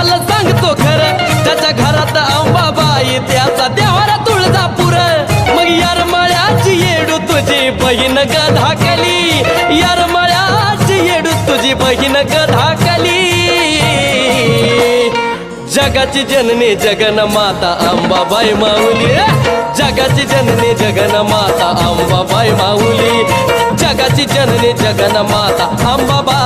तुम्हाला सांगतो खरं, त्याच्या घरात अंबाबाई त्याचा देवारा तुळजापूर. मग यारमाळ्याची येडू तुझी बहीण गधाकली, यारमाळ्याची येडू तुझी बहीण गधाकली. जगाची जननी जगन माता अंबाबाई माऊली, जगाची जननी जगन माता अंबाबाई माऊली, जगाची जननी जगन माता अंबाबाई.